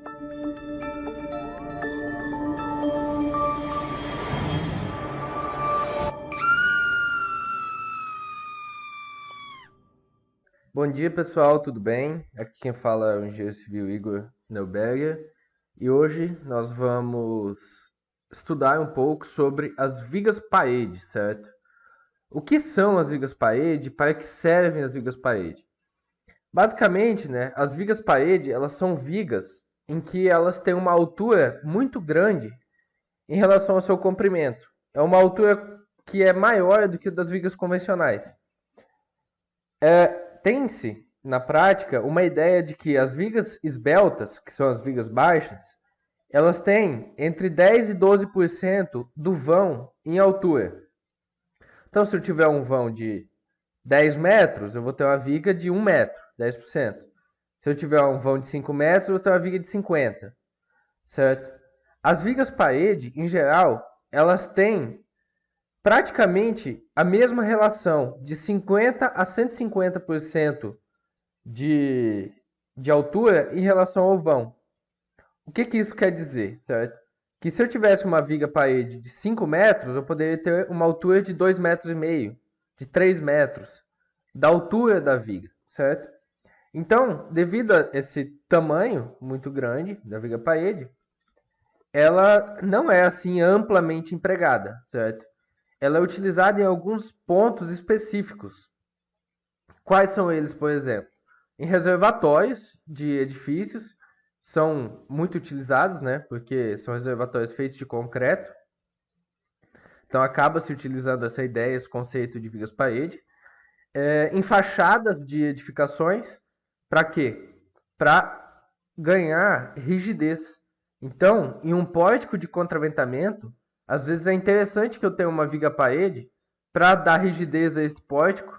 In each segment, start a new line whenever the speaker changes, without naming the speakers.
Bom dia, pessoal, tudo bem? Aqui quem fala é o engenheiro civil Igor Neuberger e hoje nós vamos estudar um pouco sobre as vigas parede, certo? O que são as vigas parede? Para que servem as vigas parede? Basicamente, né, as vigas parede, elas são vigas em que elas têm uma altura muito grande em relação ao seu comprimento. É uma altura que é maior do que a das vigas convencionais. Tem-se, na prática, uma ideia de que as vigas esbeltas, que são as vigas baixas, elas têm entre 10 e 12% do vão em altura. Então, se eu tiver um vão de 10 metros, eu vou ter uma viga de 1 metro, 10%. Se eu tiver um vão de 5 metros, eu vou ter uma viga de 50, certo? As vigas parede, em geral, elas têm praticamente a mesma relação de 50 a 150% de altura em relação ao vão. O que isso quer dizer, certo? Que se eu tivesse uma viga parede de 5 metros, eu poderia ter uma altura de 2,5 metros, de 3 metros, da altura da viga, certo? Então, devido a esse tamanho muito grande da viga parede, ela não é assim amplamente empregada, certo? Ela é utilizada em alguns pontos específicos. Quais são eles, por exemplo? Em reservatórios de edifícios, são muito utilizados, né? Porque são reservatórios feitos de concreto. Então acaba se utilizando essa ideia, esse conceito de vigas parede. Em fachadas de edificações, para quê? Para ganhar rigidez. Então, em um pórtico de contraventamento, às vezes é interessante que eu tenha uma viga parede para dar rigidez a esse pórtico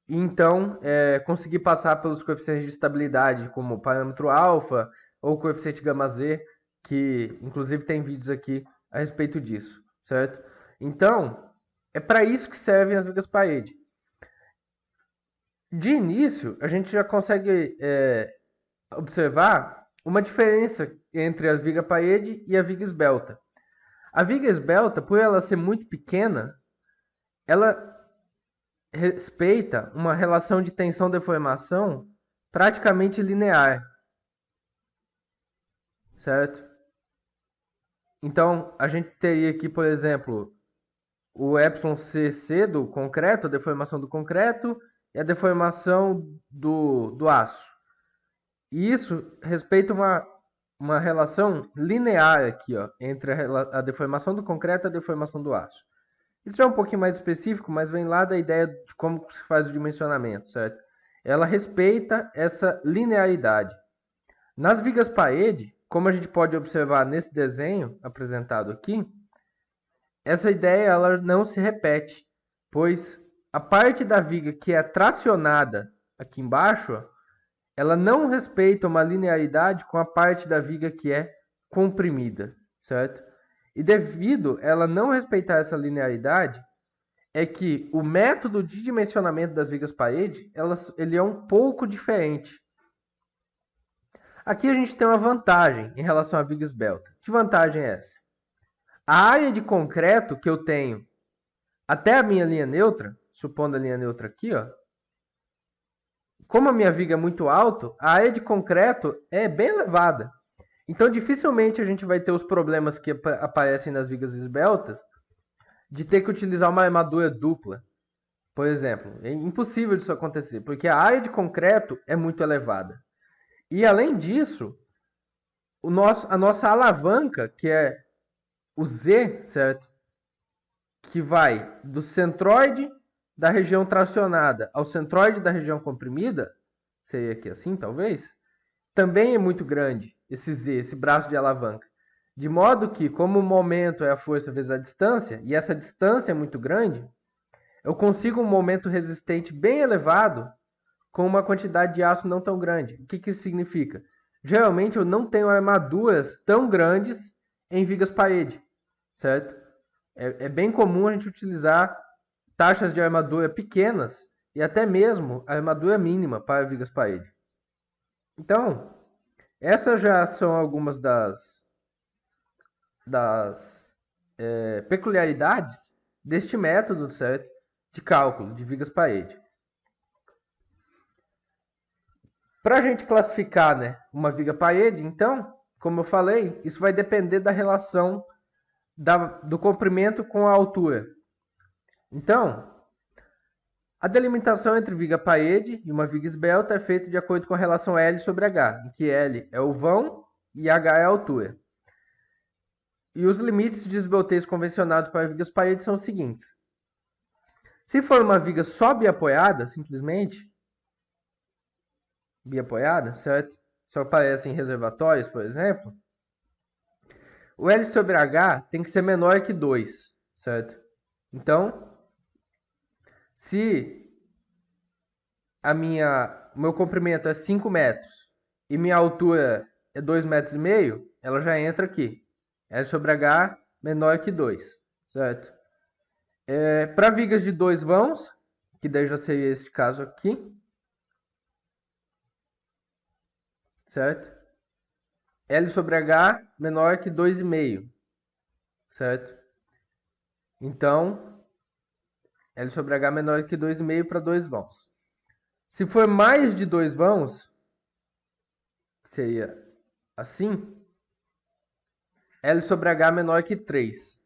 e então conseguir passar pelos coeficientes de estabilidade, como o parâmetro alfa ou o coeficiente gama z, que inclusive tem vídeos aqui a respeito disso, certo? Então, é para isso que servem as vigas parede. De início, a gente já consegue observar uma diferença entre a viga parede e a viga esbelta. A viga esbelta, por ela ser muito pequena, ela respeita uma relação de tensão-deformação praticamente linear, certo? Então, a gente teria aqui, por exemplo, o εcc do concreto, a deformação do concreto e a deformação do aço. E isso respeita uma relação linear aqui, ó, entre a deformação do concreto e a deformação do aço. Isso é um pouquinho mais específico, mas vem lá da ideia de como se faz o dimensionamento, certo? Ela respeita essa linearidade. Nas vigas parede, como a gente pode observar nesse desenho apresentado aqui, essa ideia ela não se repete, pois a parte da viga que é tracionada aqui embaixo, ó, ela não respeita uma linearidade com a parte da viga que é comprimida, certo? E devido a ela não respeitar essa linearidade, é que o método de dimensionamento das vigas parede, ele é um pouco diferente. Aqui a gente tem uma vantagem em relação à viga esbelta. Que vantagem é essa? A área de concreto que eu tenho até a minha linha neutra, supondo a linha neutra aqui, ó, como a minha viga é muito alta, a área de concreto é bem elevada. Então, dificilmente a gente vai ter os problemas que aparecem nas vigas esbeltas de ter que utilizar uma armadura dupla, por exemplo. É impossível disso acontecer, porque a área de concreto é muito elevada. E, além disso, a nossa alavanca, que é o Z, certo? Que vai do centroide da região tracionada ao centroide da região comprimida, seria aqui assim, talvez, também é muito grande, esse Z, esse braço de alavanca. De modo que, como o momento é a força vezes a distância, e essa distância é muito grande, eu consigo um momento resistente bem elevado com uma quantidade de aço não tão grande. O que isso significa? Geralmente eu não tenho armaduras tão grandes em vigas parede, certo? É bem comum a gente utilizar taxas de armadura pequenas e até mesmo a armadura mínima para vigas parede. Então, Essas já são algumas das peculiaridades deste método, certo? De cálculo de vigas parede. Para a gente classificar, né, uma viga parede, então, como eu falei, isso vai depender da relação do comprimento com a altura. Então, a delimitação entre viga parede e uma viga esbelta é feita de acordo com a relação L sobre H, em que L é o vão e H é a altura. E os limites de esbeltez convencionados para vigas parede são os seguintes. Se for uma viga só biapoiada, simplesmente, biapoiada, certo? Só aparece em reservatórios, por exemplo, o L sobre H tem que ser menor que 2, certo? Então, se o meu comprimento é 5 metros e minha altura é 2,5 metros, ela já entra aqui. L sobre H menor que 2, certo? Para vigas de 2 vãos, que daí já seria este caso aqui, certo? L sobre H menor que 2,5, certo? Então, L sobre H menor que 2,5 para 2 vãos. Se for mais de 2 vãos, seria assim, L sobre H menor que 3,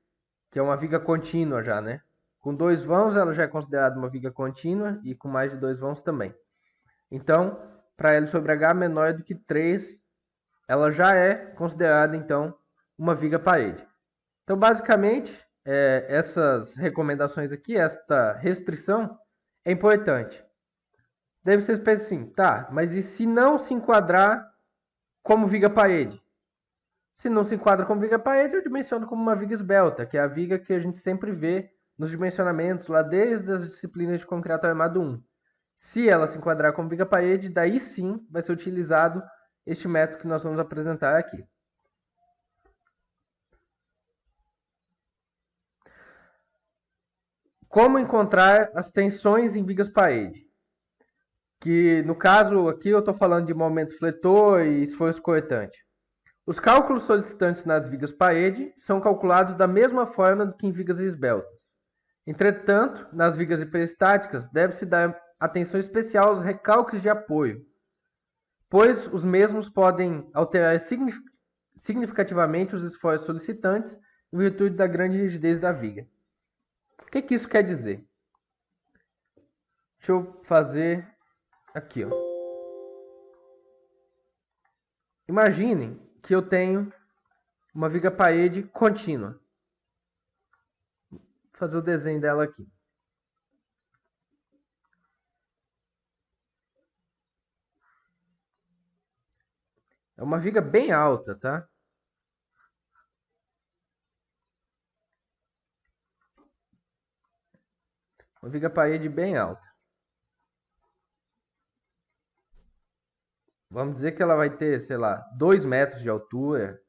que é uma viga contínua já, né? Com 2 vãos ela já é considerada uma viga contínua e com mais de 2 vãos também. Então, para L sobre H menor do que 3, ela já é considerada, então, uma viga parede. Então, basicamente, essas recomendações aqui, esta restrição é importante. Daí vocês pensam assim, tá, mas e se não se enquadrar como viga parede? Se não se enquadra como viga parede, eu dimensiono como uma viga esbelta, que é a viga que a gente sempre vê nos dimensionamentos, lá desde as disciplinas de concreto armado 1. Se ela se enquadrar como viga parede, daí sim vai ser utilizado este método que nós vamos apresentar aqui. Como encontrar as tensões em vigas parede? Que no caso aqui eu estou falando de momento fletor e esforço cortante. Os cálculos solicitantes nas vigas parede são calculados da mesma forma que em vigas esbeltas. Entretanto, nas vigas hiperestáticas deve-se dar atenção especial aos recalques de apoio, pois os mesmos podem alterar significativamente os esforços solicitantes em virtude da grande rigidez da viga. O que isso quer dizer? Deixa eu fazer aqui, ó. Imaginem que eu tenho uma viga parede contínua. Vou fazer o desenho dela aqui. É uma viga bem alta, tá? Uma viga parede bem alta. Vamos dizer que ela vai ter, sei lá, 2 metros de altura.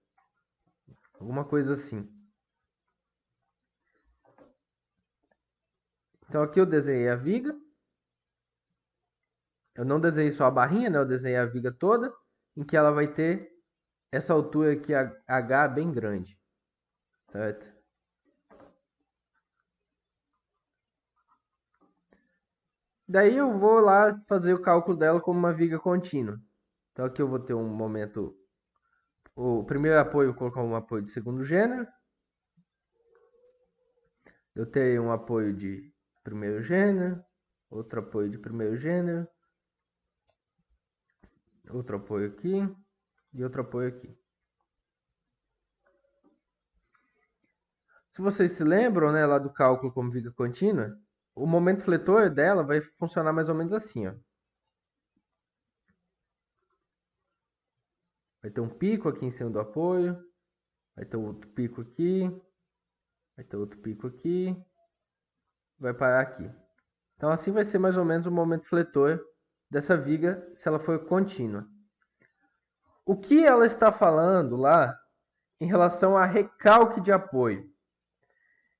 Alguma coisa assim. Então aqui eu desenhei a viga. Eu não desenhei só a barrinha, né? Eu desenhei a viga toda, em que ela vai ter essa altura aqui, H, bem grande. Certo? Daí eu vou lá fazer o cálculo dela como uma viga contínua. Então aqui eu vou ter um momento... O primeiro apoio eu vou colocar um apoio de segundo gênero. Eu tenho um apoio de primeiro gênero, outro apoio de primeiro gênero, outro apoio aqui e outro apoio aqui. Se vocês se lembram, né, lá do cálculo como viga contínua, o momento fletor dela vai funcionar mais ou menos assim, ó. Vai ter um pico aqui em cima do apoio, vai ter outro pico aqui, vai ter outro pico aqui, vai parar aqui. Então assim vai ser mais ou menos o momento fletor dessa viga se ela for contínua. O que ela está falando lá em relação a recalque de apoio?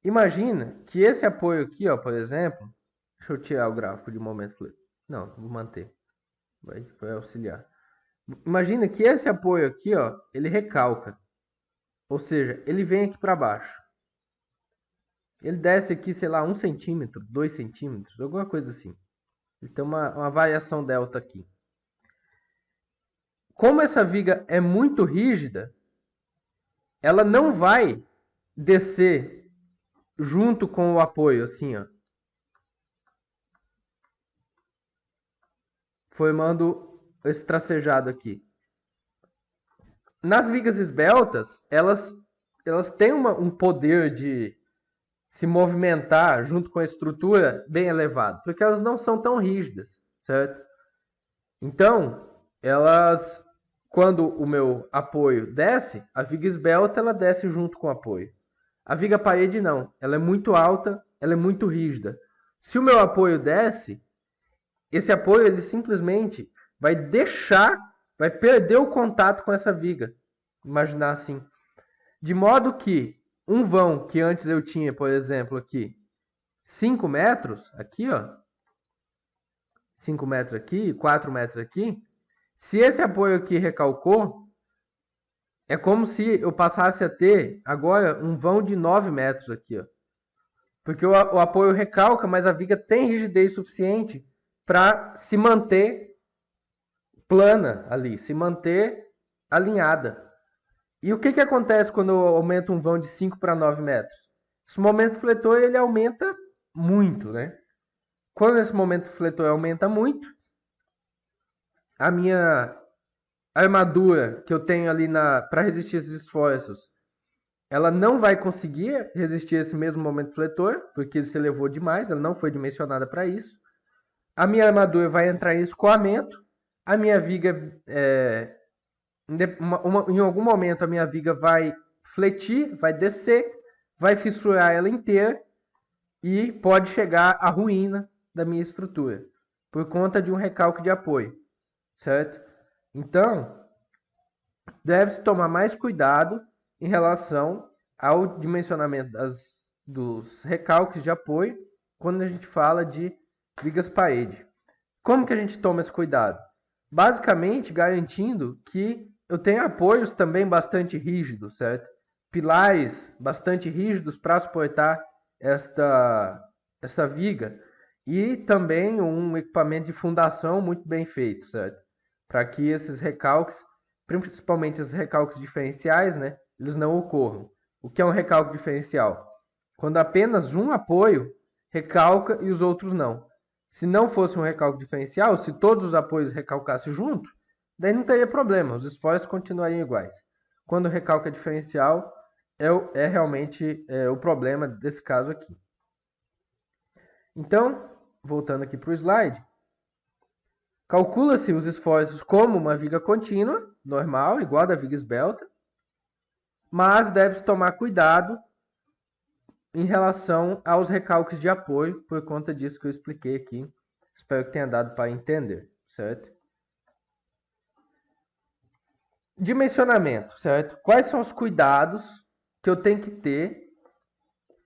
Imagina que esse apoio aqui, ó, por exemplo, deixa eu tirar o gráfico de momento fletor. Não, vou manter. Vai auxiliar. Imagina que esse apoio aqui, ó, ele recalca. Ou seja, ele vem aqui para baixo. Ele desce aqui, sei lá, 1 centímetro, 2 centímetros, alguma coisa assim. Ele tem uma variação delta aqui. Como essa viga é muito rígida, ela não vai descer junto com o apoio, assim, ó. Formando esse tracejado aqui. Nas vigas esbeltas, elas têm um poder de se movimentar junto com a estrutura bem elevado, porque elas não são tão rígidas, certo? Então, elas, quando o meu apoio desce, a viga esbelta ela desce junto com o apoio. A viga parede não, ela é muito alta, ela é muito rígida. Se o meu apoio desce, esse apoio ele simplesmente vai perder o contato com essa viga. Imaginar assim. De modo que um vão que antes eu tinha, por exemplo, aqui, 5 metros, aqui, ó, 5 metros aqui, 4 metros aqui, se esse apoio aqui recalcou, é como se eu passasse a ter agora um vão de 9 metros aqui, ó. Porque o apoio recalca, mas a viga tem rigidez suficiente para se manter plana ali, se manter alinhada. E o que acontece quando eu aumento um vão de 5 para 9 metros? Esse momento fletor ele aumenta muito, né? Quando esse momento fletor aumenta muito, a minha armadura que eu tenho ali para resistir esses esforços, ela não vai conseguir resistir esse mesmo momento fletor, porque ele se elevou demais, ela não foi dimensionada para isso. A minha armadura vai entrar em escoamento, a minha viga, em algum momento, a minha viga vai fletir, vai descer, vai fissurar ela inteira e pode chegar à ruína da minha estrutura, por conta de um recalque de apoio, certo? Então, deve-se tomar mais cuidado em relação ao dimensionamento dos recalques de apoio quando a gente fala de vigas parede. Como que a gente toma esse cuidado? Basicamente, garantindo que eu tenha apoios também bastante rígidos, certo? Pilares bastante rígidos para suportar essa viga e também um equipamento de fundação muito bem feito, certo? Para que esses recalques, principalmente esses recalques diferenciais, né, eles não ocorram. O que é um recalque diferencial? Quando apenas um apoio recalca e os outros não. Se não fosse um recalque diferencial, se todos os apoios recalcassem junto, daí não teria problema, os esforços continuariam iguais. Quando o recalque é diferencial, é realmente o problema desse caso aqui. Então, voltando aqui para o slide, calcula-se os esforços como uma viga contínua, normal, igual a da viga esbelta, mas deve-se tomar cuidado em relação aos recalques de apoio, por conta disso que eu expliquei aqui. Espero que tenha dado para entender, certo? Dimensionamento, certo? Quais são os cuidados que eu tenho que ter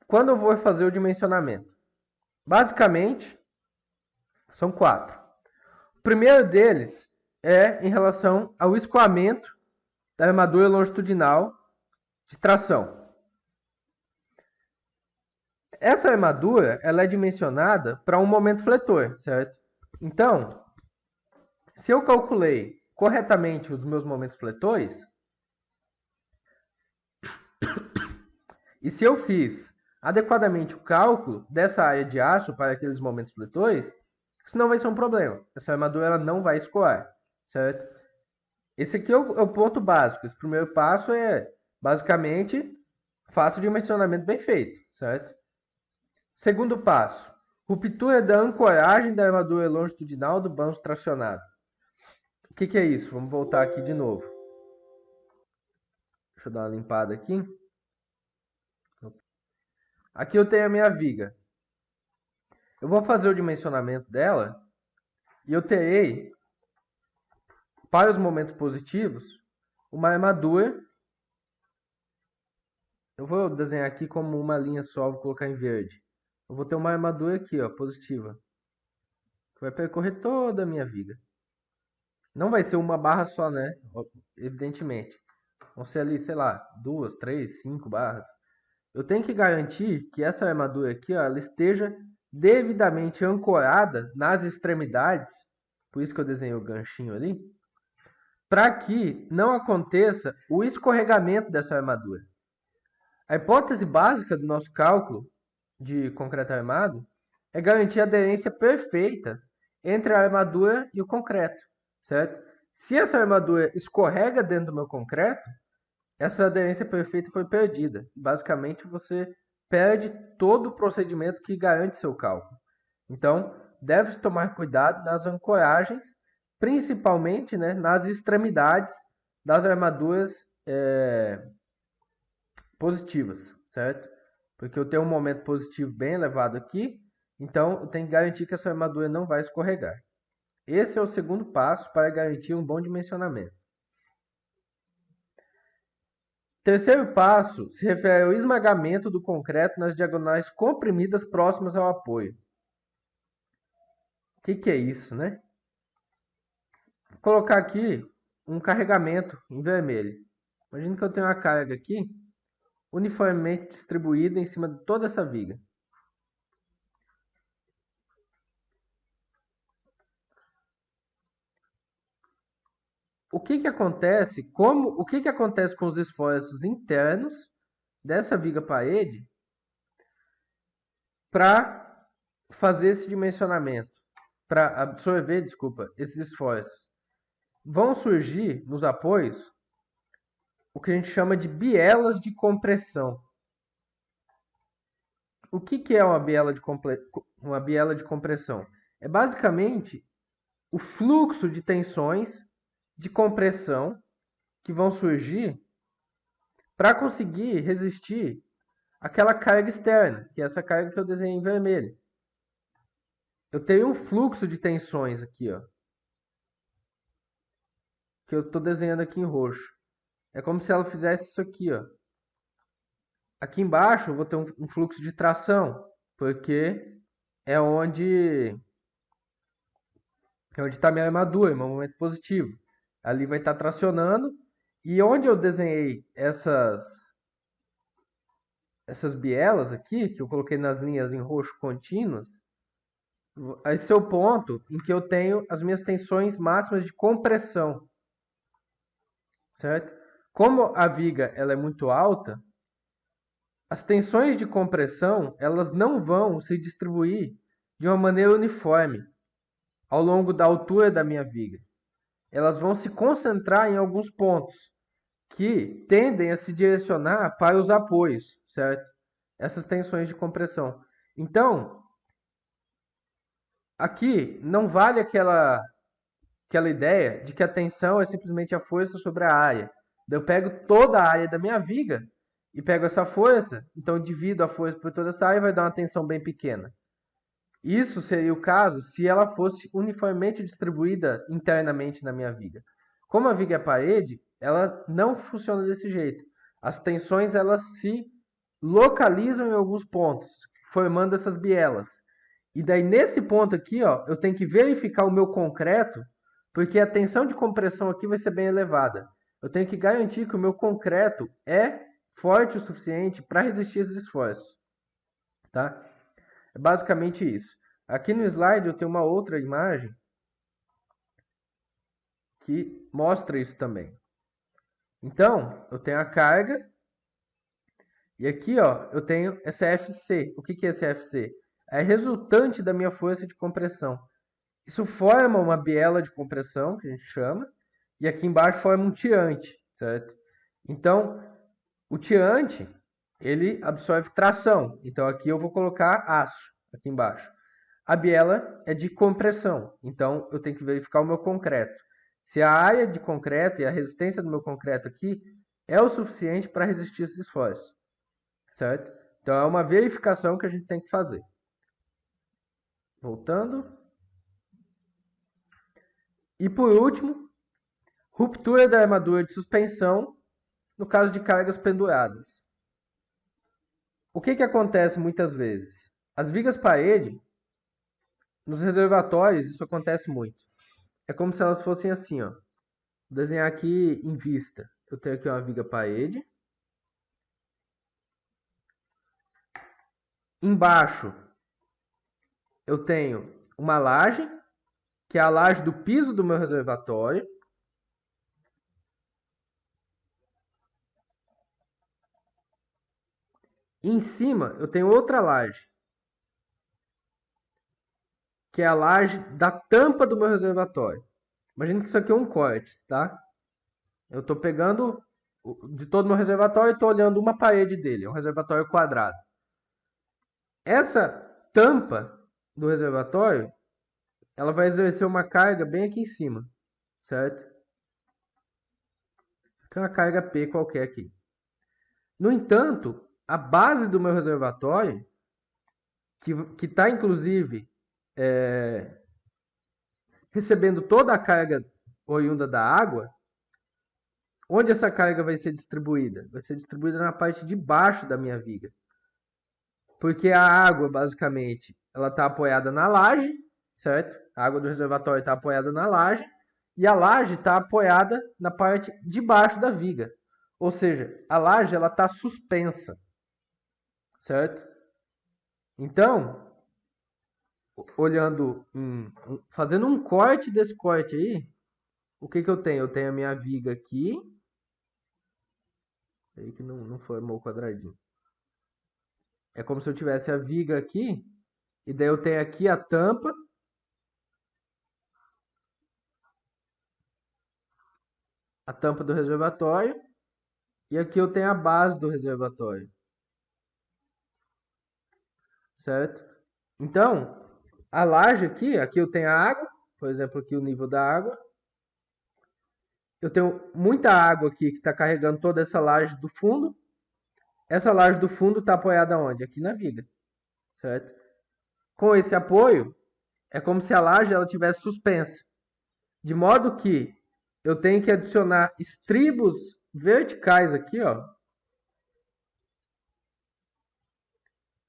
quando eu vou fazer o dimensionamento? Basicamente, são 4. O primeiro deles é em relação ao escoamento da armadura longitudinal de tração. Essa armadura ela é dimensionada para um momento fletor, certo? Então, se eu calculei corretamente os meus momentos fletores, e se eu fiz adequadamente o cálculo dessa área de aço para aqueles momentos fletores, isso não vai ser um problema. Essa armadura ela não vai escoar, certo? Esse aqui é o ponto básico. Esse primeiro passo é, basicamente, faça o dimensionamento bem feito, certo? Segundo passo, ruptura da ancoragem da armadura longitudinal do banco tracionado. O que é isso? Vamos voltar aqui de novo. Deixa eu dar uma limpada aqui. Aqui eu tenho a minha viga. Eu vou fazer o dimensionamento dela e eu terei, para os momentos positivos, uma armadura. Eu vou desenhar aqui como uma linha só, vou colocar em verde. Eu vou ter uma armadura aqui, ó, positiva, que vai percorrer toda a minha viga. Não vai ser uma barra só, né? Evidentemente. Vão ser ali, sei lá, 2, 3, 5 barras. Eu tenho que garantir que essa armadura aqui, ó, ela esteja devidamente ancorada nas extremidades, por isso que eu desenhei o ganchinho ali, para que não aconteça o escorregamento dessa armadura. A hipótese básica do nosso cálculo de concreto armado é garantir a aderência perfeita entre a armadura e o concreto, certo? Se essa armadura escorrega dentro do meu concreto, essa aderência perfeita foi perdida. Basicamente, você perde todo o procedimento que garante seu cálculo. Então, deve-se tomar cuidado nas ancoragens, principalmente, né, nas extremidades das armaduras positivas, certo? Porque eu tenho um momento positivo bem elevado aqui, então eu tenho que garantir que essa armadura não vai escorregar. Esse é o segundo passo para garantir um bom dimensionamento. Terceiro passo se refere ao esmagamento do concreto nas diagonais comprimidas próximas ao apoio. O que é isso, né? Vou colocar aqui um carregamento em vermelho. Imagina que eu tenho uma carga aqui uniformemente distribuída em cima de toda essa viga. O que acontece? O que acontece com os esforços internos dessa viga parede para fazer esse dimensionamento, para absorver, desculpa, esses esforços? Vão surgir nos apoios o que a gente chama de bielas de compressão. O que é uma biela de compressão? É basicamente o fluxo de tensões de compressão que vão surgir para conseguir resistir àquela carga externa, que é essa carga que eu desenhei em vermelho. Eu tenho um fluxo de tensões aqui, ó, que eu estou desenhando aqui em roxo. É como se ela fizesse isso aqui, ó. Aqui embaixo eu vou ter um fluxo de tração, porque é onde está minha armadura, meu momento positivo. Ali vai estar tracionando. E onde eu desenhei essas bielas aqui, que eu coloquei nas linhas em roxo contínuas, esse é o ponto em que eu tenho as minhas tensões máximas de compressão, certo? Como a viga ela é muito alta, as tensões de compressão elas não vão se distribuir de uma maneira uniforme ao longo da altura da minha viga. Elas vão se concentrar em alguns pontos que tendem a se direcionar para os apoios, certo? Essas tensões de compressão. Então, aqui não vale aquela ideia de que a tensão é simplesmente a força sobre a área. Eu pego toda a área da minha viga e pego essa força, então divido a força por toda essa área e vai dar uma tensão bem pequena. Isso seria o caso se ela fosse uniformemente distribuída internamente na minha viga. Como a viga é parede, ela não funciona desse jeito. As tensões elas se localizam em alguns pontos, formando essas bielas. E daí nesse ponto aqui, ó, eu tenho que verificar o meu concreto, porque a tensão de compressão aqui vai ser bem elevada. Eu tenho que garantir que o meu concreto é forte o suficiente para resistir esses esforços, tá? É basicamente isso. Aqui no slide eu tenho uma outra imagem que mostra isso também. Então, eu tenho a carga e aqui, ó, eu tenho essa FC. O que é esse FC? É resultante da minha força de compressão. Isso forma uma biela de compressão, que a gente chama, e aqui embaixo forma um tirante, certo? Então, o tirante, ele absorve tração. Então, aqui eu vou colocar aço, aqui embaixo. A biela é de compressão, então eu tenho que verificar o meu concreto. Se a área de concreto e a resistência do meu concreto aqui é o suficiente para resistir esse esforço, certo? Então é uma verificação que a gente tem que fazer. Voltando. E por último, ruptura da armadura de suspensão no caso de cargas penduradas. O que acontece muitas vezes? As vigas parede, nos reservatórios, isso acontece muito. é como se elas fossem assim, ó. Vou desenhar aqui em vista. Eu tenho aqui uma viga parede. Embaixo eu tenho uma laje, que é a laje do piso do meu reservatório. E em cima eu tenho outra laje, que é a laje da tampa do meu reservatório. Imagina que isso aqui é um corte, tá? Eu estou pegando de todo o meu reservatório e estou olhando uma parede dele, é um reservatório quadrado. Essa tampa do reservatório, ela vai exercer uma carga bem aqui em cima, certo? Tem uma carga P qualquer aqui. No entanto, a base do meu reservatório, que está inclusive recebendo toda a carga oriunda da água, onde essa carga vai ser distribuída? Vai ser distribuída na parte de baixo da minha viga. Porque a água, basicamente, ela está apoiada na laje, certo? A água do reservatório está apoiada na laje, e a laje está apoiada na parte de baixo da viga. Ou seja, a laje ela está suspensa, certo? Então, olhando, fazendo um corte desse corte aí, o que eu tenho? Eu tenho a minha viga aqui, aí que não formou o quadradinho. É como se eu tivesse a viga aqui, e daí eu tenho aqui a tampa, do reservatório, e aqui eu tenho a base do reservatório, certo? Então, a laje aqui eu tenho a água, por exemplo, aqui o nível da água. Eu tenho muita água aqui que está carregando toda essa laje do fundo. Essa laje do fundo está apoiada onde? Aqui na viga, certo? Com esse apoio, é como se a laje ela tivesse suspensa, de modo que eu tenho que adicionar estribos verticais aqui, ó.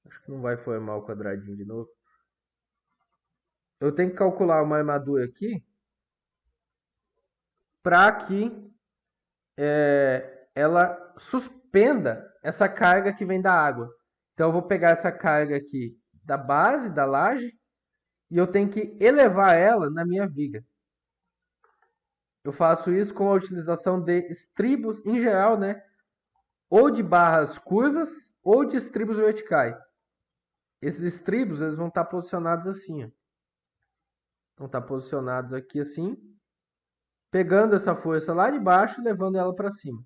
Acho que não vai formar o quadradinho de novo. Eu tenho que calcular uma armadura aqui para que ela suspenda essa carga que vem da água. Então eu vou pegar essa carga aqui da base da laje e eu tenho que elevar ela na minha viga. Eu faço isso com a utilização de estribos em geral, né? Ou de barras curvas ou de estribos verticais. Esses estribos eles vão estar posicionados assim, ó. Vão estar posicionados aqui assim, pegando essa força lá de baixo e levando ela para cima.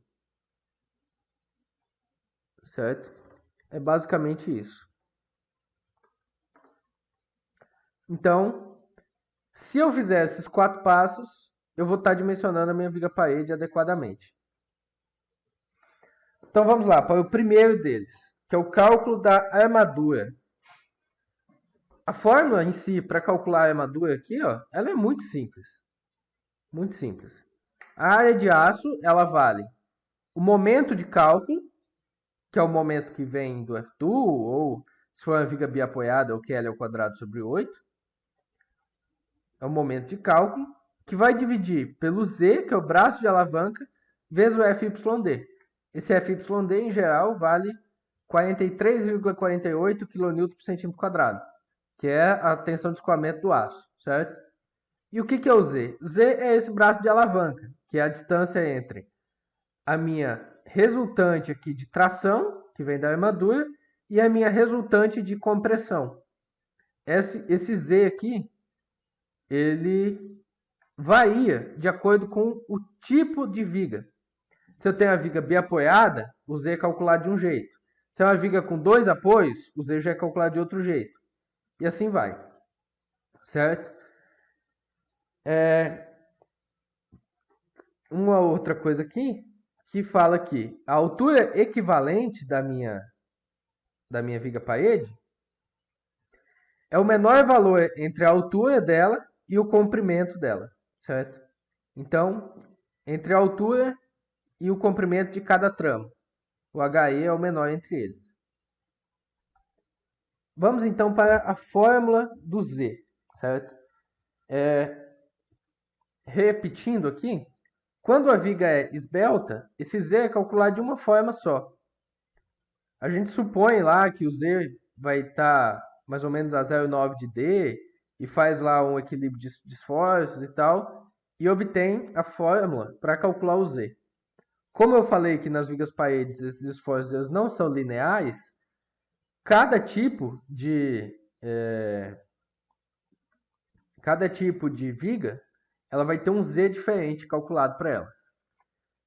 Certo? É basicamente isso. Então, se eu fizer esses 4 passos, eu vou estar dimensionando a minha viga parede adequadamente. Então vamos lá para o primeiro deles, que é o cálculo da armadura. A fórmula em si para calcular a armadura aqui, ó, ela é muito simples. Muito simples. A área de aço, ela vale o momento de cálculo, que é o momento que vem do F2, ou se for uma viga biapoiada, o QL ao quadrado sobre 8. É o momento de cálculo, que vai dividir pelo Z, que é o braço de alavanca, vezes o FYD. Esse FYD, em geral, vale 43,48 kN por centímetro quadrado, que é a tensão de escoamento do aço, certo? E o que é o Z? Z é esse braço de alavanca, que é a distância entre a minha resultante aqui de tração, que vem da armadura, e a minha resultante de compressão. Esse Z aqui, ele varia de acordo com o tipo de viga. Se eu tenho a viga biapoiada, o Z é calculado de um jeito. Se é uma viga com 2 apoios, o Z já é calculado de outro jeito. E assim vai. Certo? Uma outra coisa aqui, que fala que a altura equivalente da minha viga parede é o menor valor entre a altura dela e o comprimento dela, certo? Então, entre a altura e o comprimento de cada tramo. O HE é o menor entre eles. Vamos então para a fórmula do Z, certo? repetindo aqui, quando a viga é esbelta, esse Z é calculado de uma forma só. A gente supõe lá que o Z vai estar mais ou menos a 0,9 de D e faz lá um equilíbrio de esforços e tal, e obtém a fórmula para calcular o Z. Como eu falei que nas vigas paredes esses esforços não são lineares, cada tipo de viga ela vai ter um Z diferente calculado para ela.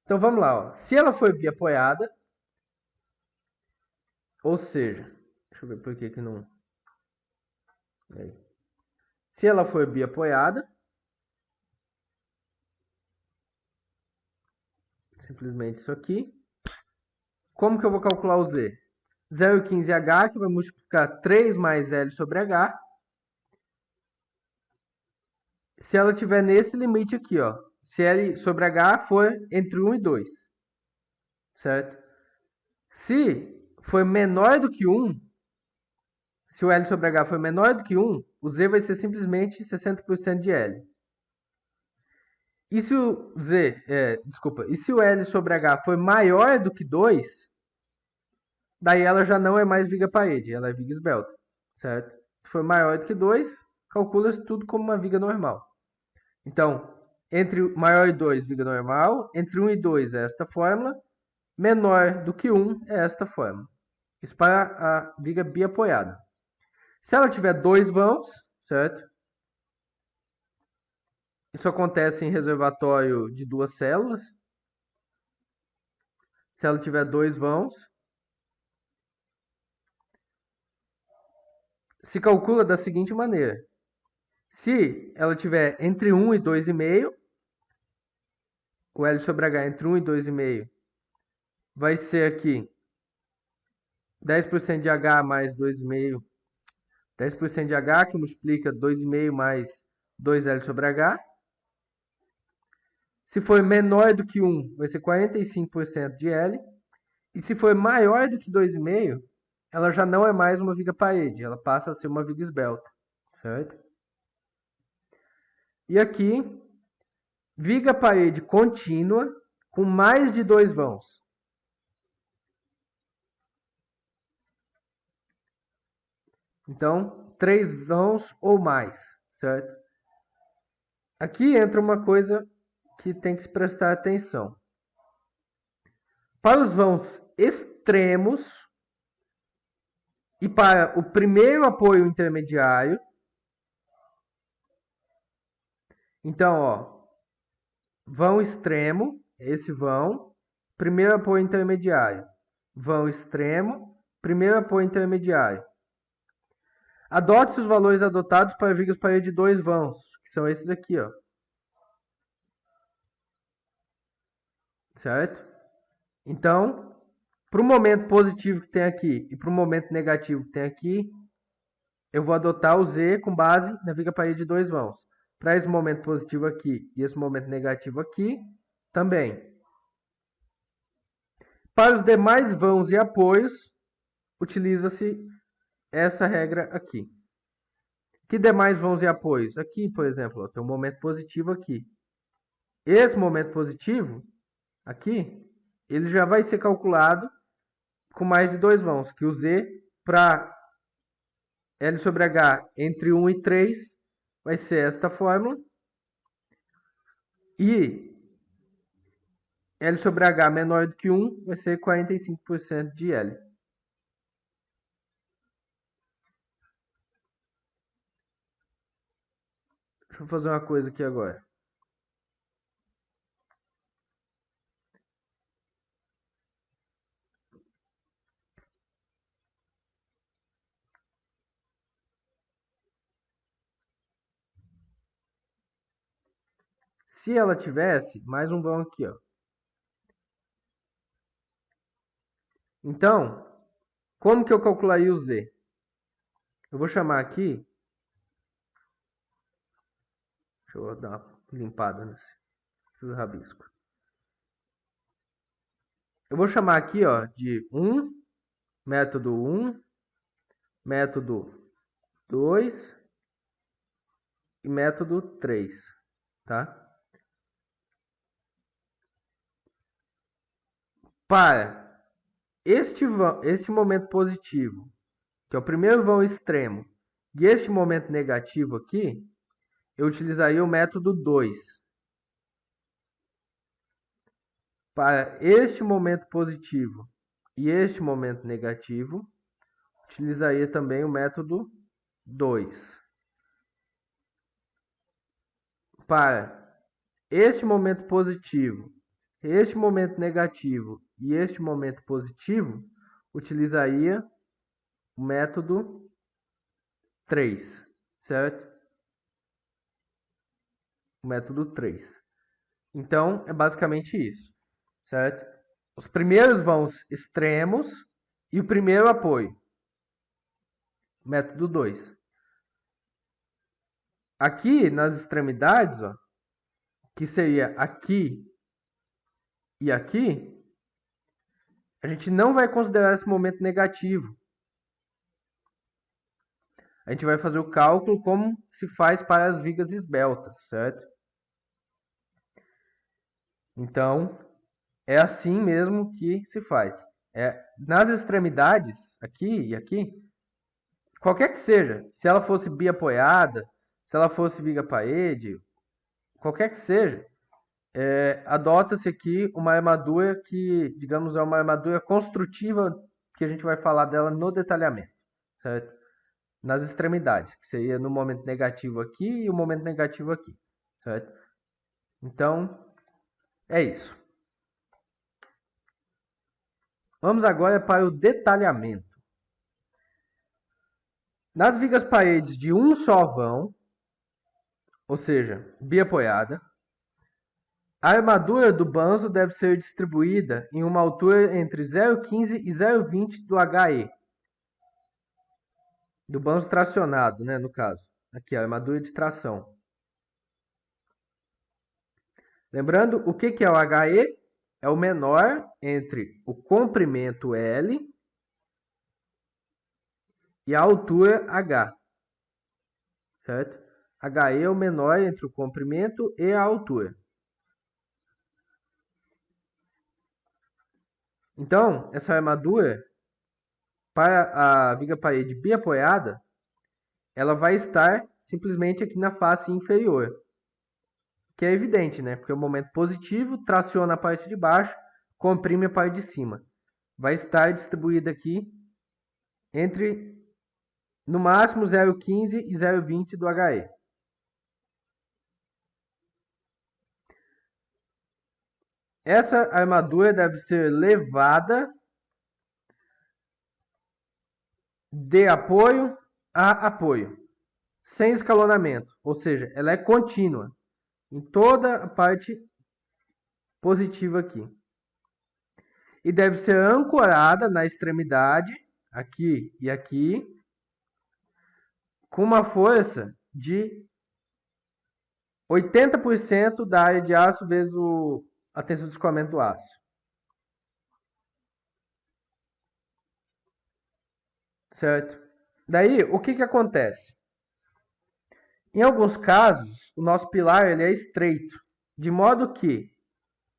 Então vamos lá, ó. Se ela for biapoiada, ou seja, deixa eu ver por que não. Aí. Se ela for biapoiada, simplesmente isso aqui. Como que eu vou calcular o Z? 0,15H, que vai multiplicar 3 mais L sobre H. Se ela estiver nesse limite aqui, ó. Se L sobre H for entre 1 e 2. Certo? Se for menor do que 1, se o L sobre H for menor do que 1, o Z vai ser simplesmente 60% de L. E se o e se o L sobre H for maior do que 2, daí ela já não é mais viga parede, ela é viga esbelta, certo? Se for maior do que 2, calcula-se tudo como uma viga normal. Então, entre maior e 2, viga normal, entre 1 e 2 é esta fórmula, menor do que 1 é esta fórmula. Isso para a viga biapoiada. Se ela tiver 2 vãos, certo? Isso acontece em reservatório de 2 células. Se ela tiver 2 vãos, se calcula da seguinte maneira. Se ela tiver entre 1 e 2,5, o L sobre H entre 1 e 2,5 vai ser aqui 10% de H mais 2,5. 10% de H que multiplica 2,5 mais 2L sobre H. Se for menor do que 1, vai ser 45% de L. E se for maior do que 2,5, ela já não é mais uma viga parede, ela passa a ser uma viga esbelta, certo? E aqui, viga parede contínua com mais de 2 vãos. Então, 3 vãos ou mais, certo? Aqui entra uma coisa que tem que se prestar atenção. Para os vãos extremos e para o primeiro apoio intermediário, então, ó, vão extremo, esse vão, primeiro apoio intermediário. Vão extremo, primeiro apoio intermediário. Adote-se os valores adotados para vigas parede de 2 vãos, que são esses aqui, ó. Certo? Então, para o momento positivo que tem aqui e para o momento negativo que tem aqui, eu vou adotar o Z com base na viga parede de 2 vãos. Para esse momento positivo aqui e esse momento negativo aqui, também. Para os demais vãos e apoios, utiliza-se essa regra aqui. Que demais vãos e apoios? Aqui, por exemplo, tem um momento positivo aqui. Esse momento positivo, aqui, ele já vai ser calculado com mais de 2 vãos, que o Z para L sobre H entre 1 e 3 vai ser esta fórmula. E L sobre H menor do que 1 vai ser 45% de L. Deixa eu fazer uma coisa aqui agora. Se ela tivesse, mais um vão aqui, ó. Então, como que eu calcularia o Z? Eu vou chamar aqui. Deixa eu dar uma limpada nesses rabiscos. Eu vou chamar aqui, ó, de 1, método 1, método 2 e método 3, tá? Para este momento positivo, que é o primeiro vão extremo, e este momento negativo aqui, eu utilizaria o método 2. Para este momento positivo e este momento negativo, utilizaria também o método 2. Para este momento positivo, este momento negativo e este momento positivo, utilizaria o método 3, certo? O método 3. Então, é basicamente isso, certo? Os primeiros vãos extremos e o primeiro apoio. Método 2. Aqui, nas extremidades, ó, que seria aqui e aqui, a gente não vai considerar esse momento negativo. A gente vai fazer o cálculo como se faz para as vigas esbeltas, certo? Então, é assim mesmo que se faz. Nas extremidades, aqui e aqui, qualquer que seja, se ela fosse biapoiada, se ela fosse viga parede, qualquer que seja, adota-se aqui uma armadura que, digamos, é uma armadura construtiva, que a gente vai falar dela no detalhamento, certo? Nas extremidades, que seria no momento negativo aqui e o momento negativo aqui, certo? Então, é isso. Vamos agora para o detalhamento. Nas vigas paredes de um só vão, ou seja, biapoiada, a armadura do banzo deve ser distribuída em uma altura entre 0,15 e 0,20 do HE. Do banzo tracionado, né, no caso. Aqui, a armadura de tração. Lembrando, o que é o HE? É o menor entre o comprimento L e a altura H. Certo? HE é o menor entre o comprimento e a altura. Então, essa armadura, para a viga parede biapoiada, ela vai estar simplesmente aqui na face inferior. Que é evidente, né? Porque o momento positivo traciona a parte de baixo, comprime a parte de cima. Vai estar distribuída aqui entre, no máximo, 0,15 e 0,20 do HE. Essa armadura deve ser levada de apoio a apoio, sem escalonamento, ou seja, ela é contínua em toda a parte positiva aqui. E deve ser ancorada na extremidade, aqui e aqui, com uma força de 80% da área de aço vezes a tensão de escoamento do aço. Certo? Daí, o que acontece? Em alguns casos, o nosso pilar ele é estreito, de modo que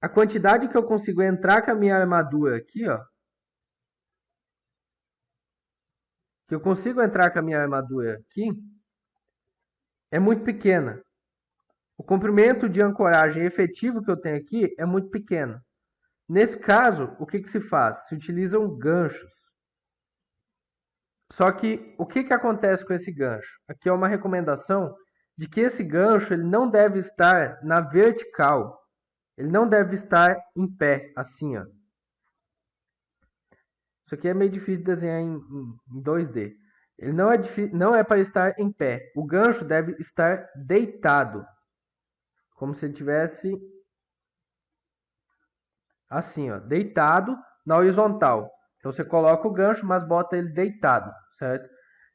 a quantidade que eu consigo entrar com a minha armadura aqui, ó, que eu consigo entrar com a minha armadura aqui, é muito pequena. O comprimento de ancoragem efetivo que eu tenho aqui é muito pequeno. Nesse caso, o que se faz? Se utilizam ganchos. Só que o que acontece com esse gancho? Aqui é uma recomendação de que esse gancho ele não deve estar na vertical. Ele não deve estar em pé, assim, ó. Isso aqui é meio difícil de desenhar em 2D. Ele não é para estar em pé. O gancho deve estar deitado. Como se ele tivesse assim, ó, deitado na horizontal. Então você coloca o gancho, mas bota ele deitado, certo?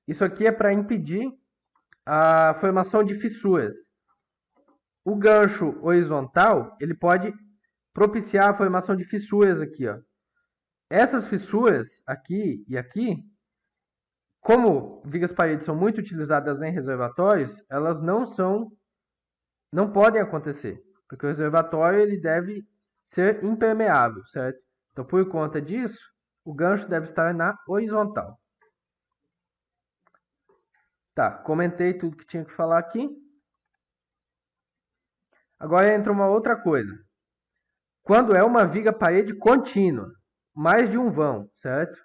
Isso aqui é para impedir a formação de fissuras. O gancho horizontal, ele pode propiciar a formação de fissuras aqui, ó. Essas fissuras aqui e aqui, como vigas paredes são muito utilizadas em reservatórios, elas não podem acontecer, porque o reservatório ele deve ser impermeável, certo? Então, por conta disso, o gancho deve estar na horizontal. Tá, comentei tudo que tinha que falar aqui. Agora entra uma outra coisa. Quando é uma viga parede contínua, mais de um vão, certo?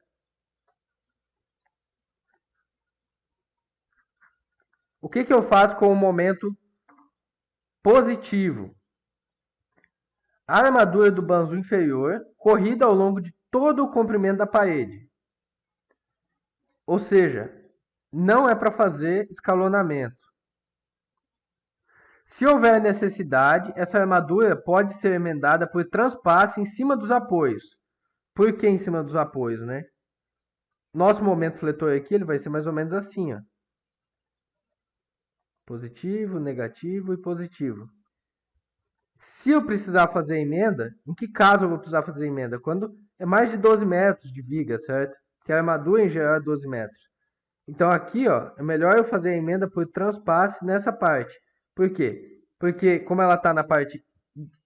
O que eu faço com o momento positivo? A armadura do banzo inferior corrida ao longo de todo o comprimento da parede. Ou seja, não é para fazer escalonamento. Se houver necessidade, essa armadura pode ser emendada por transpasse em cima dos apoios. Por que em cima dos apoios, né? Nosso momento fletor aqui ele vai ser mais ou menos assim, ó. Positivo, negativo e positivo. Se eu precisar fazer emenda, em que caso eu vou precisar fazer emenda? Quando é mais de 12 metros de viga, certo? Que a armadura em geral é 12 metros. Então aqui, ó, é melhor eu fazer a emenda por transpasse nessa parte. Por quê? Porque como ela está na parte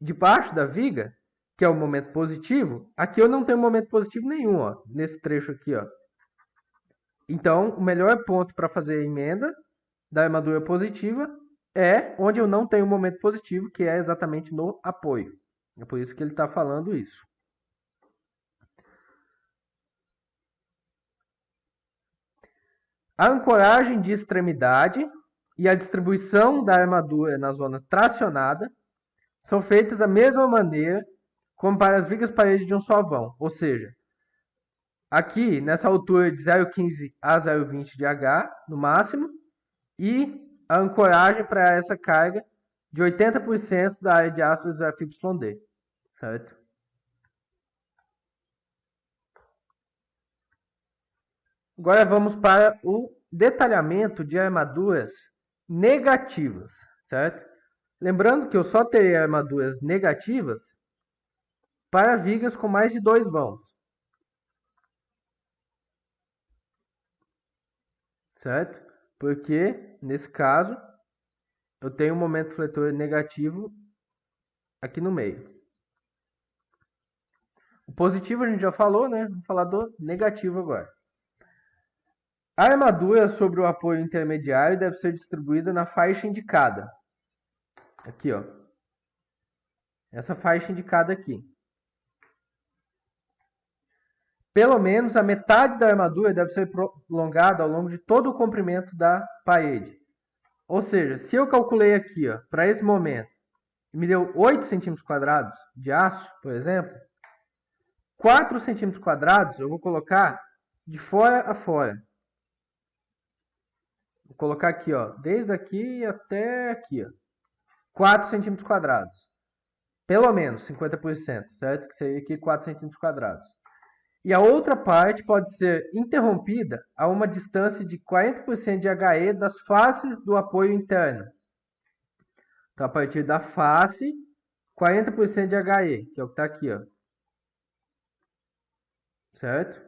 de baixo da viga, que é o momento positivo, aqui eu não tenho momento positivo nenhum, ó, nesse trecho aqui, ó. Então, o melhor ponto para fazer a emenda da armadura positiva é onde eu não tenho momento positivo, que é exatamente no apoio. É por isso que ele está falando isso. A ancoragem de extremidade e a distribuição da armadura na zona tracionada são feitas da mesma maneira como para as vigas paredes de um só vão, ou seja, aqui nessa altura de 0,15 a 0,20 de H no máximo, e a ancoragem para essa carga de 80% da área de aço FYD, certo? Agora vamos para o detalhamento de armaduras negativas, certo? Lembrando que eu só terei armaduras negativas para vigas com mais de 2 vãos, certo? Porque, nesse caso, eu tenho um momento fletor negativo aqui no meio. O positivo a gente já falou, né? Vamos falar do negativo agora. A armadura sobre o apoio intermediário deve ser distribuída na faixa indicada. Aqui, ó. Essa faixa indicada aqui. Pelo menos a metade da armadura deve ser prolongada ao longo de todo o comprimento da parede. Ou seja, se eu calculei aqui, para esse momento, me deu 8 centímetros quadrados de aço, por exemplo, 4 centímetros quadrados eu vou colocar de fora a fora. Vou colocar aqui, desde aqui até aqui, 4 centímetros quadrados. Pelo menos 50%, certo? Que seria aqui 4 centímetros quadrados. E a outra parte pode ser interrompida a uma distância de 40% de HE das faces do apoio interno. Então, a partir da face, 40% de HE, que é o que está aqui, ó. Certo?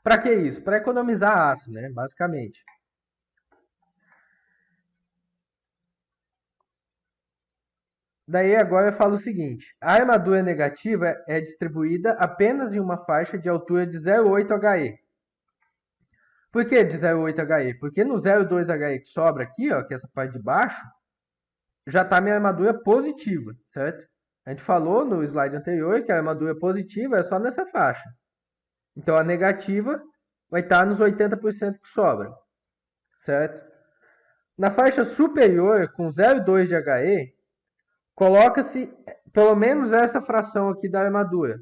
Para que isso? Para economizar aço, né? Basicamente. Daí agora eu falo o seguinte: a armadura negativa é distribuída apenas em uma faixa de altura de 0,8 HE. Por que de 0,8 HE? Porque no 0,2 HE que sobra aqui, ó, que é essa parte de baixo, já está minha armadura positiva, certo? A gente falou no slide anterior que a armadura positiva é só nessa faixa. Então a negativa vai estar nos 80% que sobra, certo? Na faixa superior, com 0,2 de HE, coloca-se pelo menos essa fração aqui da armadura,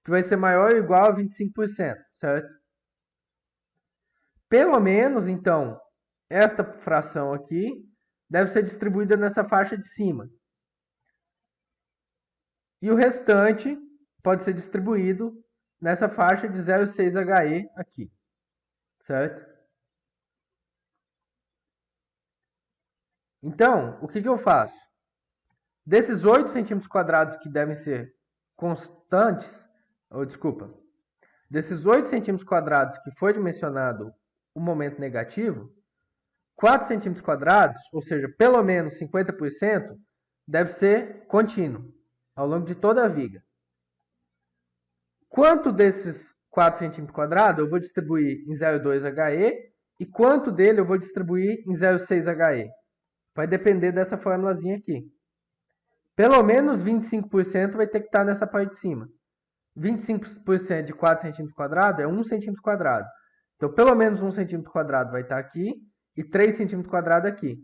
que vai ser maior ou igual a 25%, certo? Pelo menos, então, esta fração aqui deve ser distribuída nessa faixa de cima. E o restante pode ser distribuído nessa faixa de 0,6 HE aqui, certo? Então, o que eu faço? Desses 8 centímetros quadrados que devem ser constantes, desses 8 centímetros quadrados que foi dimensionado o momento negativo, 4 centímetros quadrados, ou seja, pelo menos 50%, deve ser contínuo, ao longo de toda a viga. Quanto desses 4 cm² eu vou distribuir em 0,2 HE e quanto dele eu vou distribuir em 0,6 HE? Vai depender dessa formulazinha aqui. Pelo menos 25% vai ter que estar nessa parte de cima. 25% de 4 cm² é 1 cm². Então, pelo menos 1 cm² vai estar aqui e 3 cm² aqui.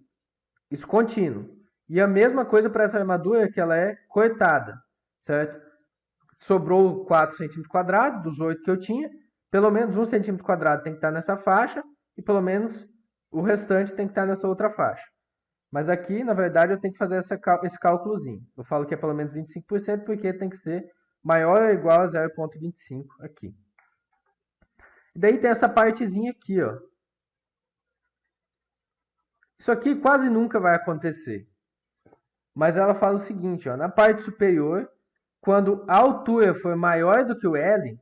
Isso contínuo. E a mesma coisa para essa armadura que ela é cortada, certo? Sobrou 4 cm² dos 8 que eu tinha. Pelo menos 1 cm² tem que estar nessa faixa e pelo menos o restante tem que estar nessa outra faixa. Mas aqui, na verdade, eu tenho que fazer esse cálculozinho. Eu falo que é pelo menos 25% porque tem que ser maior ou igual a 0,25 aqui. E daí tem essa partezinha aqui, ó. Isso aqui quase nunca vai acontecer. Mas ela fala o seguinte, ó, na parte superior, quando a altura for maior do que o L,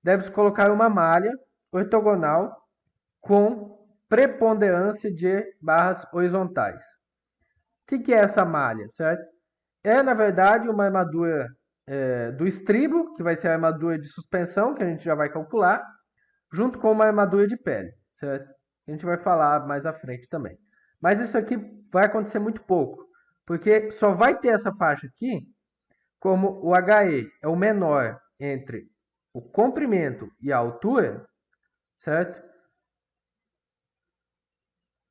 deve-se colocar uma malha ortogonal com preponderância de barras horizontais. O que é essa malha, certo? É, na verdade, uma armadura do estribo, que vai ser a armadura de suspensão, que a gente já vai calcular, junto com uma armadura de pele, certo? A gente vai falar mais à frente também. Mas isso aqui vai acontecer muito pouco, porque só vai ter essa faixa aqui, como o HE é o menor entre o comprimento e a altura, certo?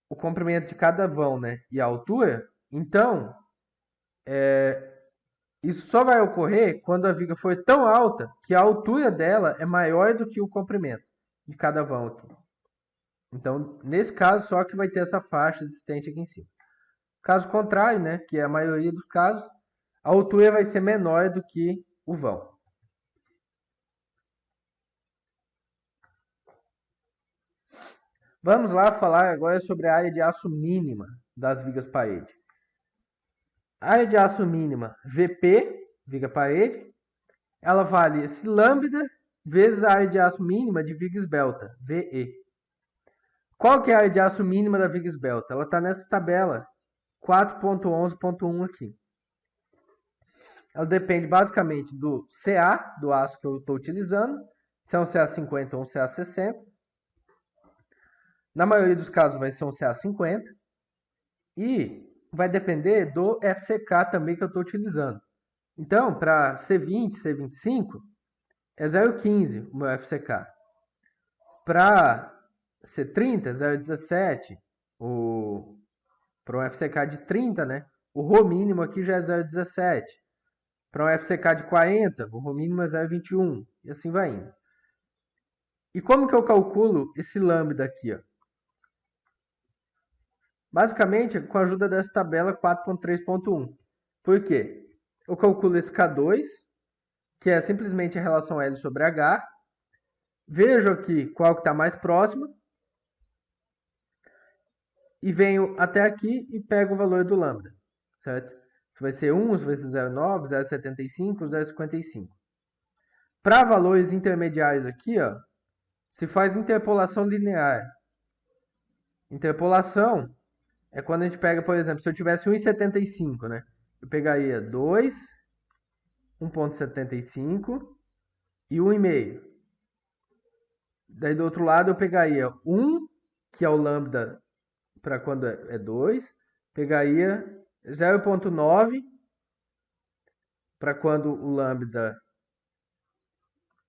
O comprimento de cada vão, né, e a altura, então, isso só vai ocorrer quando a viga for tão alta que a altura dela é maior do que o comprimento de cada vão aqui. Então, nesse caso, só que vai ter essa faixa existente aqui em cima. Caso contrário, né, que é a maioria dos casos, a altura vai ser menor do que o vão. Vamos lá falar agora sobre a área de aço mínima das vigas parede. A área de aço mínima VP, viga parede, ela vale esse lambda vezes a área de aço mínima de viga esbelta, VE. Qual que é a área de aço mínima da viga esbelta? Ela está nessa tabela 4.11.1 aqui. Ela depende basicamente do CA, do aço que eu estou utilizando, se é um CA50 ou um CA60. Na maioria dos casos vai ser um CA50. E vai depender do FCK também que eu estou utilizando. Então, para C20, C25, é 0,15 o meu FCK. Para C30, 0,17. Para um FCK de 30, né? O Rho mínimo aqui já é 0,17. Para um FCK de 40, o Rho mínimo é 0,21. E assim vai indo. E como que eu calculo esse lambda aqui, ó? Basicamente, com a ajuda dessa tabela 4.3.1. Por quê? Eu calculo esse K2, que é simplesmente a relação L sobre H. Vejo aqui qual que está mais próximo. E venho até aqui e pego o valor do lambda. Certo? Isso vai ser 1, isso vai ser 0,9, 0,75, 0,55. Para valores intermediários aqui, ó, se faz interpolação linear. Interpolação é quando a gente pega, por exemplo, se eu tivesse 1,75, né? Eu pegaria 2, 1,75 e 1,5. Daí do outro lado eu pegaria 1, que é o lambda para quando é 2. Pegaria 0,9 para quando o lambda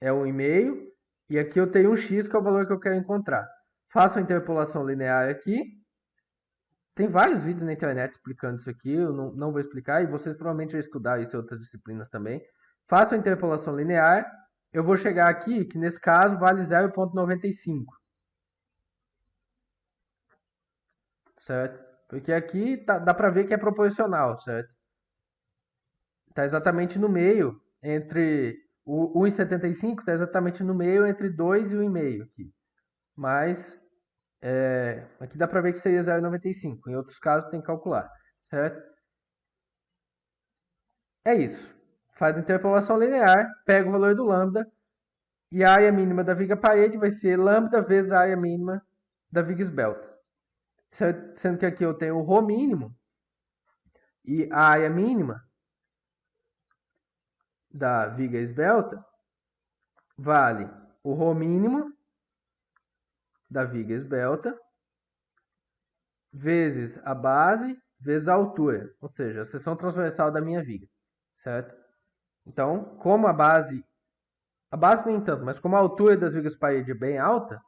é 1,5. E aqui eu tenho um x, que é o valor que eu quero encontrar. Faço a interpolação linear aqui. Tem vários vídeos na internet explicando isso aqui, eu não vou explicar, e vocês provavelmente já estudaram isso em outras disciplinas também. Faço a interpolação linear, eu vou chegar aqui, que nesse caso vale 0,95. Certo? Porque aqui dá para ver que é proporcional, certo? Está exatamente no meio, entre o 1,75 está exatamente no meio entre 2 e 1,5 aqui. Mas aqui dá para ver que seria 0,95. Em outros casos tem que calcular, certo? É isso. Faz a interpolação linear, pega o valor do lambda e a área mínima da viga parede vai ser lambda vezes a área mínima da viga esbelta. Sendo que aqui eu tenho o Rho mínimo E a área mínima da viga esbelta vale o ρ mínimo da viga esbelta vezes a base vezes a altura, ou seja, a seção transversal da minha viga, certo? Então, como a base nem tanto, mas como a altura das vigas parede é bem alta,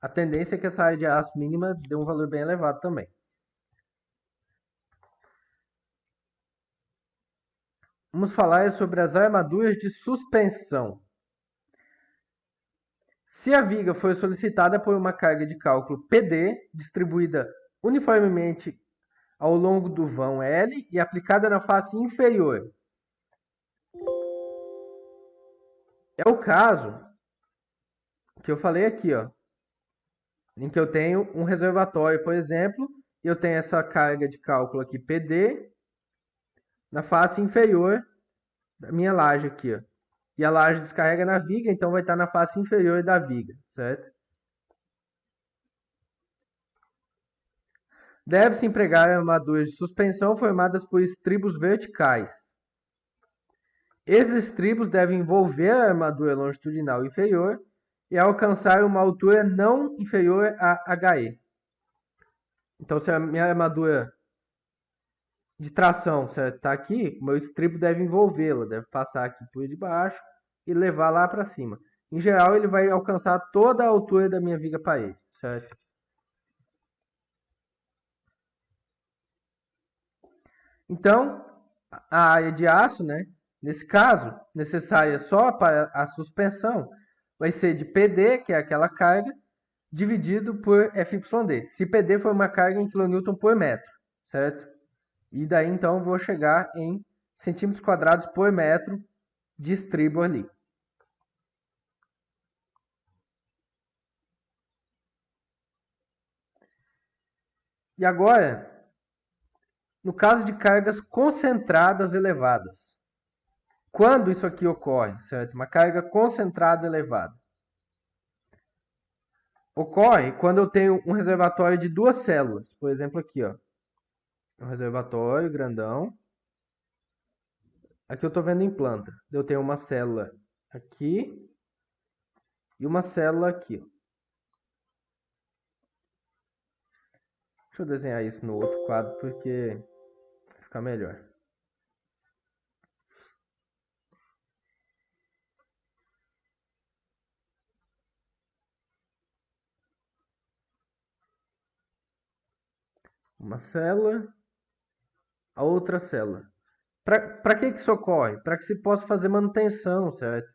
a tendência é que essa área de aço mínima dê um valor bem elevado também. Vamos falar sobre as armaduras de suspensão. Se a viga for solicitada por uma carga de cálculo PD, distribuída uniformemente ao longo do vão L e aplicada na face inferior. É o caso que eu falei aqui, ó, em que eu tenho um reservatório, por exemplo, e eu tenho essa carga de cálculo aqui PD na face inferior da minha laje aqui, ó. E a laje descarrega na viga, então vai estar na face inferior da viga, certo? Deve-se empregar armaduras de suspensão formadas por estribos verticais. Esses estribos devem envolver a armadura longitudinal inferior e alcançar uma altura não inferior a HE. Então, se a minha armadura de tração está aqui, o meu estribo deve envolvê-la, deve passar aqui por debaixo e levar lá para cima. Em geral, ele vai alcançar toda a altura da minha viga parede, certo? Então, a área de aço, né, nesse caso, necessária só para a suspensão, vai ser de PD, que é aquela carga, dividido por FYD. Se PD for uma carga em kN por metro, certo? E daí, então, eu vou chegar em centímetros quadrados por metro de estribo ali. E agora, no caso de cargas concentradas elevadas. Quando isso aqui ocorre, certo? Uma carga concentrada elevada. Ocorre quando eu tenho um reservatório de duas células. Por exemplo, aqui, ó. Um reservatório grandão. Aqui eu estou vendo em planta. Eu tenho uma célula aqui e uma célula aqui. Deixa eu desenhar isso no outro quadro porque fica melhor. Uma célula, a outra célula. Para que isso ocorre? Para que se possa fazer manutenção, certo?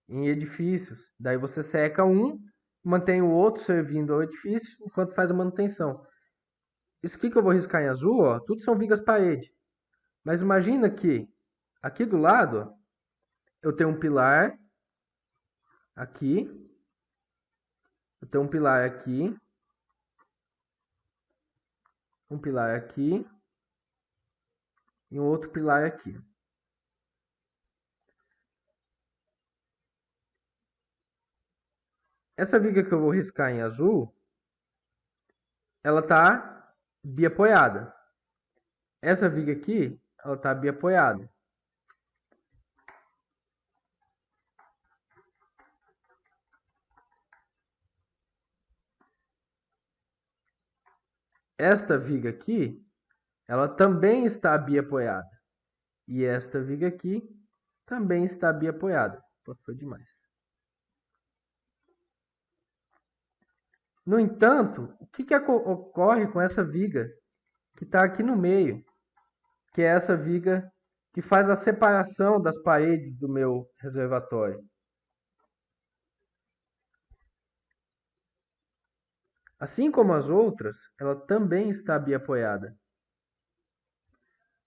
Em edifícios. Daí você seca um, mantém o outro servindo ao edifício enquanto faz a manutenção. Isso aqui que eu vou riscar em azul, ó, tudo são vigas parede. Mas imagina que aqui do lado, ó, eu tenho um pilar aqui, eu tenho um pilar aqui, um pilar aqui e um outro pilar aqui. Essa viga que eu vou riscar em azul, ela está biapoiada. Essa viga aqui, ela está biapoiada. Esta viga aqui, ela também está biapoiada. E esta viga aqui também está biapoiada. Foi demais. No entanto, o que ocorre com essa viga que está aqui no meio? Que é essa viga que faz a separação das paredes do meu reservatório. Assim como as outras, ela também está biapoiada.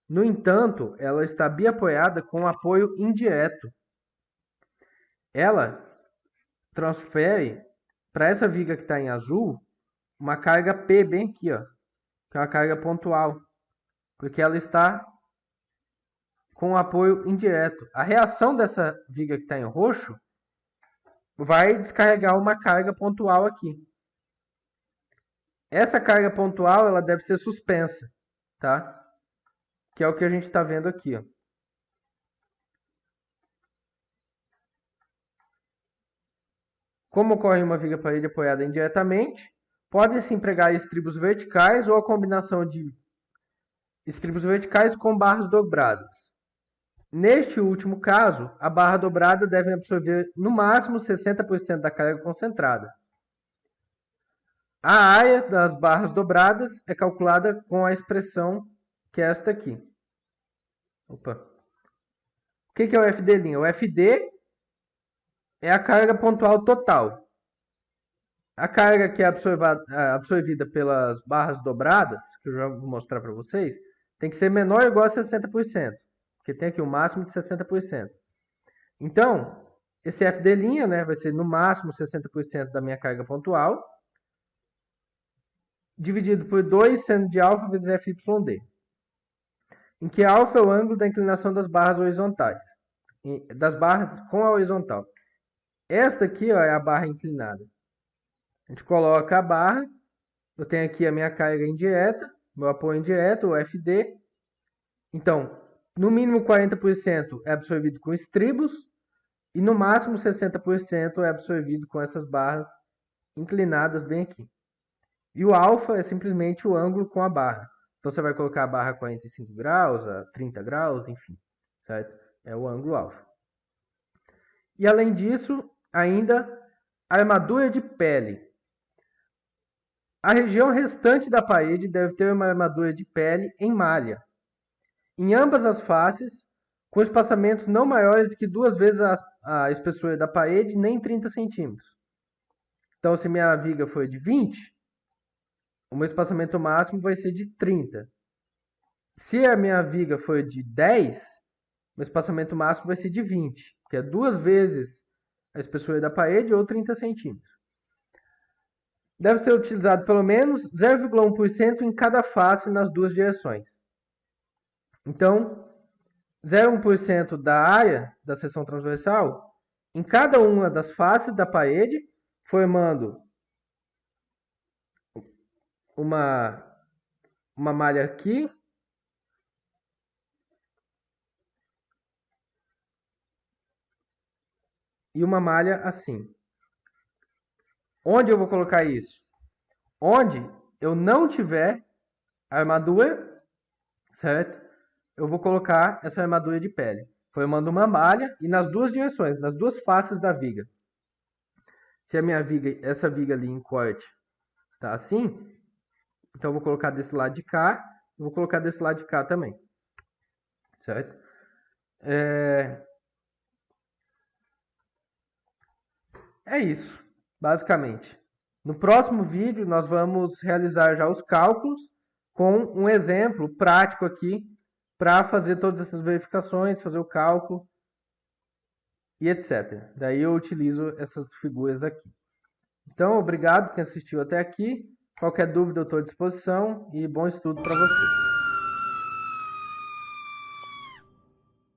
No entanto, ela está biapoiada com apoio indireto. Ela transfere para essa viga que está em azul uma carga P bem aqui, ó, que é uma carga pontual, porque ela está com apoio indireto. A reação dessa viga que está em roxo vai descarregar uma carga pontual aqui. Essa carga pontual ela deve ser suspensa, tá? que é o que a gente está vendo aqui, ó. Como ocorre uma viga parede apoiada indiretamente, podem-se empregar estribos verticais ou a combinação de estribos verticais com barras dobradas. Neste último caso, a barra dobrada deve absorver no máximo 60% da carga concentrada. A área das barras dobradas é calculada com a expressão que é esta aqui. Opa. O que é o FD'? O FD é a carga pontual total. A carga que é absorvida pelas barras dobradas, que eu já vou mostrar para vocês, tem que ser menor ou igual a 60%, porque tem aqui o máximo de 60%. Então, esse FD', né, vai ser no máximo 60% da minha carga pontual, dividido por 2 seno de alfa vezes FYD, em que alfa é o ângulo da inclinação das barras horizontais, das barras com a horizontal. Esta aqui, ó, é a barra inclinada. A gente coloca a barra, eu tenho aqui a minha carga indireta, meu apoio indireto, o FD. Então, no mínimo 40% é absorvido com estribos e no máximo 60% é absorvido com essas barras inclinadas bem aqui. E o alfa é simplesmente o ângulo com a barra. Então você vai colocar a barra a 45 graus, a 30 graus, enfim, certo? É o ângulo alfa. E além disso, ainda a armadura de pele. A região restante da parede deve ter uma armadura de pele em malha, em ambas as faces, com espaçamentos não maiores do que 2 vezes a espessura da parede, nem 30 centímetros. Então, se minha viga for de 20, o meu espaçamento máximo vai ser de 30. Se a minha viga for de 10, meu espaçamento máximo vai ser de 20, que é 2 vezes a espessura da parede ou 30 centímetros. Deve ser utilizado pelo menos 0,1% em cada face nas duas direções. Então, 0,1% da área da seção transversal em cada uma das faces da parede, formando uma malha aqui e uma malha assim. Onde eu vou colocar isso? Onde eu não tiver armadura, certo? Eu vou colocar essa armadura de pele, formando uma malha e nas duas direções, nas duas faces da viga. Se a minha viga, essa viga ali em corte, tá assim, então eu vou colocar desse lado de cá, vou colocar desse lado de cá também, certo? É isso, basicamente. No próximo vídeo, nós vamos realizar já os cálculos com um exemplo prático aqui para fazer todas essas verificações, fazer o cálculo e etc. Daí eu utilizo essas figuras aqui. Então, obrigado quem assistiu até aqui. Qualquer dúvida eu estou à disposição e bom estudo para você.